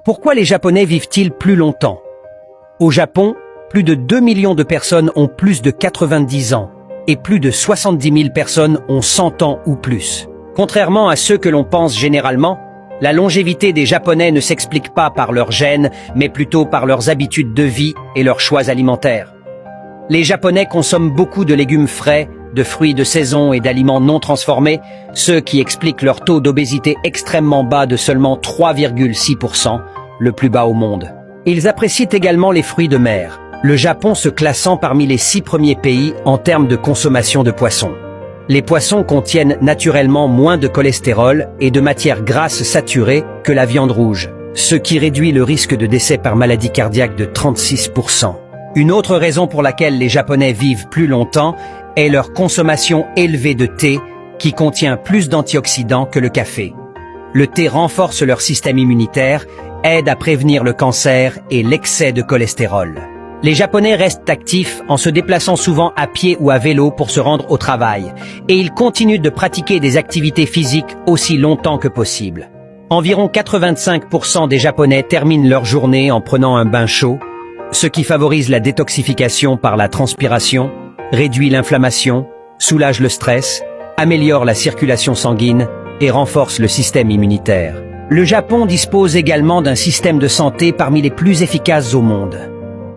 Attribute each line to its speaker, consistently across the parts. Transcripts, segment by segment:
Speaker 1: Pourquoi les Japonais vivent-ils plus longtemps? Au Japon, plus de 2 millions de personnes ont plus de 90 ans et plus de 70 000 personnes ont 100 ans ou plus. Contrairement à ce que l'on pense généralement, la longévité des Japonais ne s'explique pas par leurs gènes, mais plutôt par leurs habitudes de vie et leurs choix alimentaires. Les Japonais consomment beaucoup de légumes frais, de fruits de saison et d'aliments non transformés, ce qui explique leur taux d'obésité extrêmement bas de seulement 3,6%, le plus bas au monde. Ils apprécient également les fruits de mer, le Japon se classant parmi les 6 premiers pays en termes de consommation de poissons. Les poissons contiennent naturellement moins de cholestérol et de matières grasses saturées que la viande rouge, ce qui réduit le risque de décès par maladie cardiaque de 36%. Une autre raison pour laquelle les Japonais vivent plus longtemps est leur consommation élevée de thé qui contient plus d'antioxydants que le café. Le thé renforce leur système immunitaire, aide à prévenir le cancer et l'excès de cholestérol. Les Japonais restent actifs en se déplaçant souvent à pied ou à vélo pour se rendre au travail, et ils continuent de pratiquer des activités physiques aussi longtemps que possible. Environ 85% des Japonais terminent leur journée en prenant un bain chaud, ce qui favorise la détoxification par la transpiration, réduit l'inflammation, soulage le stress, améliore la circulation sanguine et renforce le système immunitaire. Le Japon dispose également d'un système de santé parmi les plus efficaces au monde.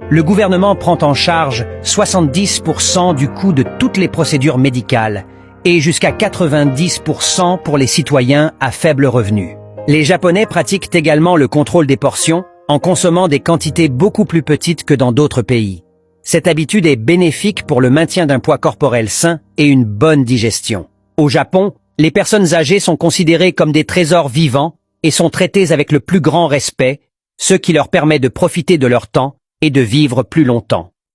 Speaker 1: Le gouvernement prend en charge 70% du coût de toutes les procédures médicales et jusqu'à 90% pour les citoyens à faible revenu. Les Japonais pratiquent également le contrôle des portions en consommant des quantités beaucoup plus petites que dans d'autres pays. Cette habitude est bénéfique pour le maintien d'un poids corporel sain et une bonne digestion. Au Japon, les personnes âgées sont considérées comme des trésors vivants et sont traitées avec le plus grand respect, ce qui leur permet de profiter de leur temps et de vivre plus longtemps.